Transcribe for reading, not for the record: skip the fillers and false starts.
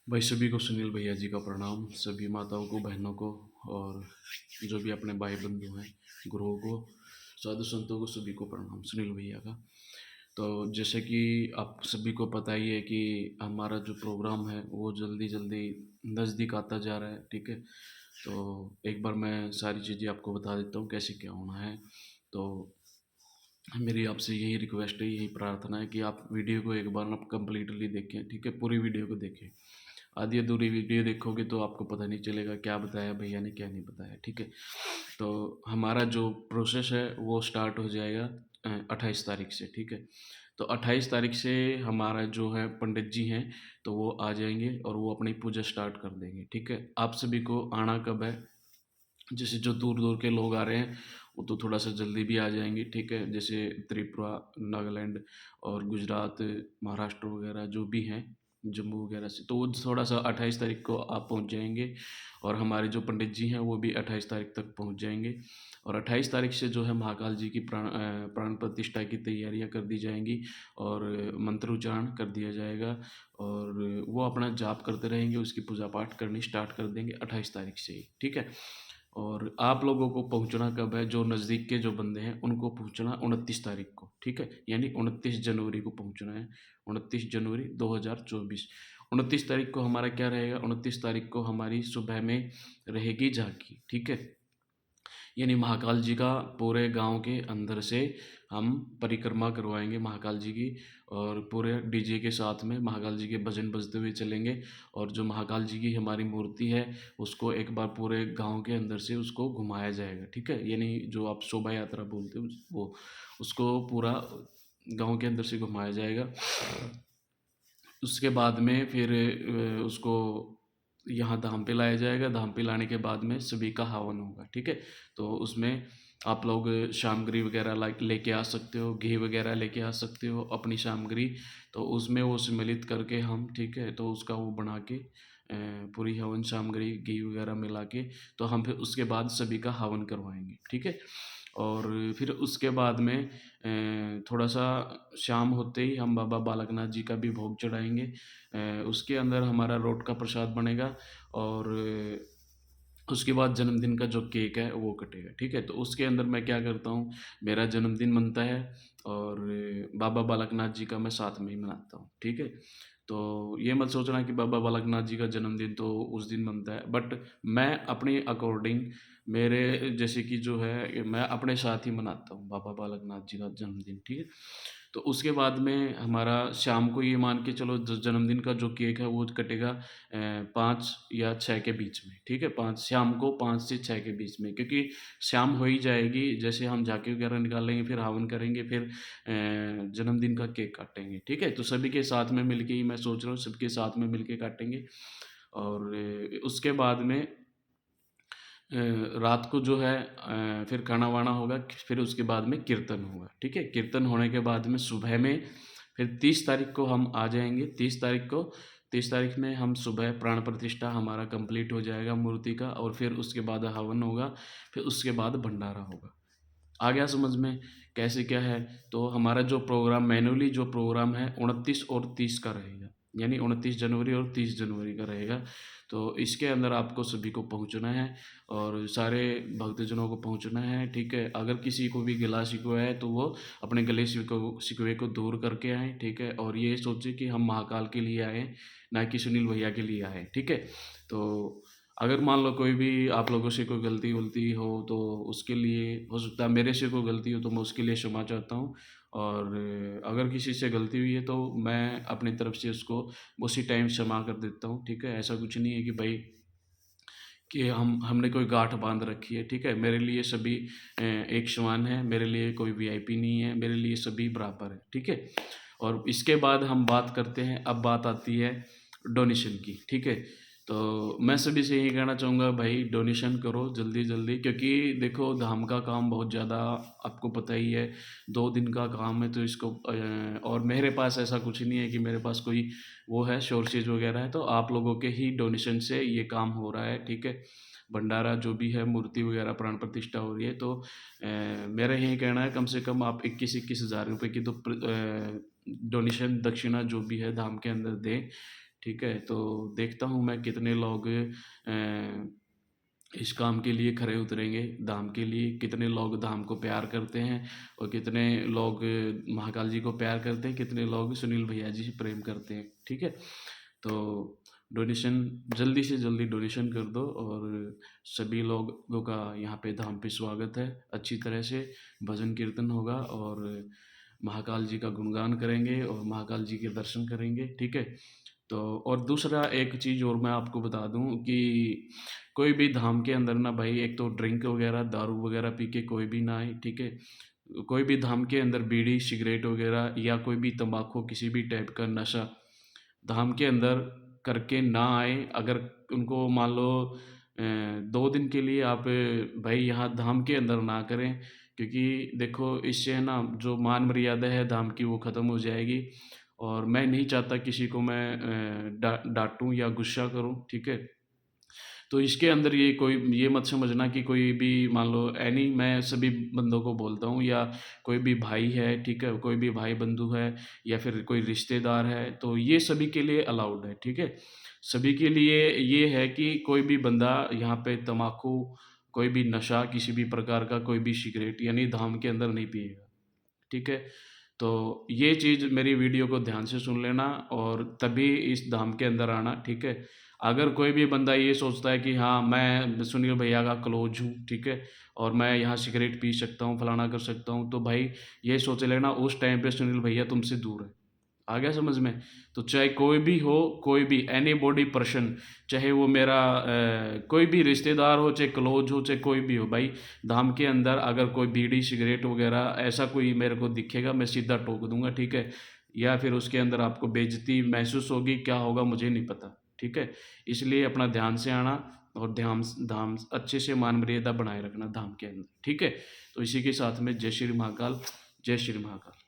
भाई सभी को सुनील भैया जी का प्रणाम, सभी माताओं को, बहनों को और जो भी अपने भाई बंधु हैं, गुरुओं को, साधु संतों को, सभी को प्रणाम सुनील भैया का। तो जैसे कि आप सभी को पता ही है कि हमारा जो प्रोग्राम है वो जल्दी जल्दी नज़दीक आता जा रहा है, ठीक है। तो एक बार मैं सारी चीज़ें आपको बता देता हूँ कैसे क्या होना है। तो मेरी आपसे यही रिक्वेस्ट है, यही प्रार्थना है कि आप वीडियो को एक बार आप कंप्लीटली देखें, ठीक है, पूरी वीडियो को देखें। आधी अधूरी वीडियो देखोगे तो आपको पता नहीं चलेगा क्या बताया भैया ने, क्या नहीं बताया, ठीक है। तो हमारा जो प्रोसेस है वो स्टार्ट हो जाएगा 28 तारीख से, ठीक है। तो 28 तारीख से हमारा जो है पंडित जी हैं, तो वो आ जाएंगे और वो अपनी पूजा स्टार्ट कर देंगे, ठीक है। आप सभी को आना कब है, जैसे जो दूर दूर के लोग आ रहे हैं वो तो थोड़ा सा जल्दी भी आ जाएंगे, ठीक है। जैसे त्रिपुरा, नागालैंड और गुजरात, महाराष्ट्र वगैरह जो भी हैं, जम्मू वगैरह से, तो वो थोड़ा सा 28 तारीख को आप पहुंच जाएंगे। और हमारे जो पंडित जी हैं वो भी 28 तारीख तक पहुंच जाएंगे। और 28 तारीख से जो है महाकाल जी की प्राण प्रतिष्ठा की तैयारियां कर दी जाएंगी और मंत्रोच्चारण कर दिया जाएगा। और वो अपना जाप करते रहेंगे, उसकी पूजा पाठ करनी स्टार्ट कर देंगे 28 तारीख से ही, ठीक है। और आप लोगों को पहुंचना कब है, जो नज़दीक के जो बंदे हैं उनको पहुंचना 29 तारीख को, ठीक है, यानी 29 जनवरी को पहुंचना है। 29 जनवरी 2024। 29 तारीख को हमारा क्या रहेगा, 29 तारीख को हमारी सुबह में रहेगी झांकी, ठीक है। यानी महाकाल जी का पूरे गांव के अंदर से हम परिक्रमा करवाएंगे महाकाल जी की। और पूरे डीजे के साथ में महाकाल जी के भजन बजते हुए चलेंगे। और जो महाकाल जी की हमारी मूर्ति है उसको एक बार पूरे गांव के अंदर से उसको घुमाया जाएगा, ठीक है। यानी जो आप शोभा यात्रा बोलते हो वो, उसको पूरा गांव के अंदर से घुमाया जाएगा। उसके बाद में फिर उसको यहाँ धाम पे लाया जाएगा। धाम पे लाने के बाद में सभी का हवन होगा, ठीक है। तो उसमें आप लोग सामग्री वगैरह लाइक लेके आ सकते हो, घी वगैरह लेके आ सकते हो अपनी सामग्री। तो उसमें वो सम्मिलित करके हम, ठीक है, तो उसका वो बना के पूरी हवन सामग्री घी वगैरह मिला के, तो हम फिर उसके बाद सभी का हवन करवाएंगे, ठीक है। और फिर उसके बाद में थोड़ा सा शाम होते ही हम बाबा बालकनाथ जी का भी भोग चढ़ाएंगे। उसके अंदर हमारा रोट का प्रसाद बनेगा। और उसके बाद जन्मदिन का जो केक है वो कटेगा, ठीक है। तो उसके अंदर मैं क्या करता हूँ, मेरा जन्मदिन मनता है और बाबा बालकनाथ जी का मैं साथ में ही मनाता हूँ, ठीक है। तो ये मत सोचना कि बाबा बालकनाथ जी का जन्मदिन तो उस दिन मनता है, बट मैं अपने अकॉर्डिंग, मेरे जैसे कि जो है मैं अपने साथ ही मनाता हूँ बाबा बालकनाथ जी का जन्मदिन, ठीक है। तो उसके बाद में हमारा शाम को ये मान के चलो जन्मदिन का जो केक है वो कटेगा 5 या 6 के बीच में, ठीक है। पाँच शाम को 5 से 6 के बीच में, क्योंकि शाम हो ही जाएगी, जैसे हम झांकी वगैरह निकालेंगे, फिर हवन करेंगे, फिर जन्मदिन का केक काटेंगे, ठीक है। तो सभी के साथ में मिलके ही मैं सोच रहा हूँ सबके साथ में मिलके काटेंगे। और उसके बाद में रात को जो है फिर खाना वाना होगा, फिर उसके बाद में कीर्तन होगा, ठीक है। कीर्तन होने के बाद में सुबह में फिर 30 तारीख को हम आ जाएंगे। 30 तारीख में हम सुबह प्राण प्रतिष्ठा हमारा कंप्लीट हो जाएगा मूर्ति का, और फिर उसके बाद हवन होगा, फिर उसके बाद भंडारा होगा। आ गया समझ में कैसे क्या है। तो हमारा जो प्रोग्राम, मैनुअली जो प्रोग्राम है 29 और 30 का रहेगा, यानी 29 जनवरी और 30 जनवरी का रहेगा। तो इसके अंदर आपको सभी को पहुंचना है और सारे भक्तजनों को पहुंचना है, ठीक है। अगर किसी को भी गला शिकवा है तो वो अपने गले शिकवे को दूर करके आए, ठीक है। और ये सोचे कि हम महाकाल के लिए आए, ना कि सुनील भैया के लिए आए, ठीक है। तो अगर मान लो कोई भी आप लोगों से कोई गलती वलती हो तो उसके लिए, हो सकता है मेरे से कोई गलती हो तो मैं उसके लिए क्षमा चाहता हूँ। और अगर किसी से गलती हुई है तो मैं अपनी तरफ से उसको उसी टाइम क्षमा कर देता हूँ, ठीक है। ऐसा कुछ नहीं है कि भाई कि हमने कोई गांठ बांध रखी है, ठीक है। मेरे लिए सभी एक समान है, मेरे लिए कोई वीआईपी नहीं है, मेरे लिए सभी बराबर है, ठीक है। और इसके बाद हम बात करते हैं, अब बात आती है डोनेशन की, ठीक है। तो मैं सभी से यही कहना चाहूँगा भाई, डोनेशन करो जल्दी जल्दी, क्योंकि देखो धाम का काम बहुत ज़्यादा, आपको पता ही है, 2 दिन का काम है। तो इसको और मेरे पास ऐसा कुछ नहीं है कि मेरे पास कोई वो है सोर्सेज वगैरह है, तो आप लोगों के ही डोनेशन से ये काम हो रहा है, ठीक है। भंडारा जो भी है, मूर्ति वगैरह प्राण प्रतिष्ठा हो रही है। तो मेरा यही कहना है, कम से कम आप 21-21 हज़ार रुपये की तो डोनेशन दक्षिणा जो भी है धाम के अंदर दें, ठीक है? तो देखता हूँ मैं कितने लोग इस काम के लिए खरे उतरेंगे, धाम के लिए। कितने लोग धाम को प्यार करते हैं और कितने लोग महाकाल जी को प्यार करते हैं, कितने लोग सुनील भैया जी से प्रेम करते हैं, ठीक है? तो डोनेशन जल्दी से जल्दी डोनेशन कर दो और सभी लोगों का यहाँ पे धाम पे स्वागत है। अच्छी तरह से भजन कीर्तन होगा और महाकाल जी का गुणगान करेंगे और महाकाल जी के दर्शन करेंगे, ठीक है? तो और दूसरा एक चीज़ और मैं आपको बता दूं कि कोई भी धाम के अंदर ना भाई, एक तो ड्रिंक वगैरह दारू वगैरह पी के कोई भी ना आए, ठीक है? कोई भी धाम के अंदर बीड़ी सिगरेट वगैरह या कोई भी तंबाकू किसी भी टाइप का नशा धाम के अंदर करके ना आए। अगर उनको मान लो 2 दिन के लिए आप भाई यहाँ धाम के अंदर ना करें, क्योंकि देखो इससे है ना जो मान मर्यादा है धाम की वो ख़त्म हो जाएगी और मैं नहीं चाहता किसी को मैं डांटूं या गुस्सा करूं, ठीक है? तो इसके अंदर ये मत समझना कि कोई भी मान लो एनी, मैं सभी बंदों को बोलता हूँ या कोई भी भाई है, ठीक है? कोई भी भाई बंधु है या फिर कोई रिश्तेदार है, तो ये सभी के लिए अलाउड है, ठीक है? सभी के लिए ये है कि कोई भी बंदा यहाँ पे तम्बाकू, कोई भी नशा किसी भी प्रकार का, कोई भी सिगरेट यानी धाम के अंदर नहीं पिएगा, ठीक है? तो ये चीज़ मेरी वीडियो को ध्यान से सुन लेना और तभी इस धाम के अंदर आना, ठीक है? अगर कोई भी बंदा ये सोचता है कि हाँ, मैं सुनील भैया का क्लोज हूँ, ठीक है? और मैं यहाँ सिगरेट पी सकता हूँ, फलाना कर सकता हूँ, तो भाई ये सोच लेना उस टाइम पे सुनील भैया तुमसे दूर है। आ गया समझ में? तो चाहे कोई भी हो, कोई भी एनीबॉडी पर्सन, चाहे वो मेरा कोई भी रिश्तेदार हो, चाहे क्लोज हो, चाहे कोई भी हो भाई, धाम के अंदर अगर कोई बीड़ी सिगरेट वगैरह ऐसा कोई मेरे को दिखेगा, मैं सीधा टोक दूंगा, ठीक है? या फिर उसके अंदर आपको बेइज्जती महसूस होगी, क्या होगा मुझे नहीं पता, ठीक है? इसलिए अपना ध्यान से आना और ध्यान धाम अच्छे से मान मर्यादा बनाए रखना धाम के अंदर, ठीक है? तो इसी के साथ में जय श्री महाकाल, जय श्री महाकाल।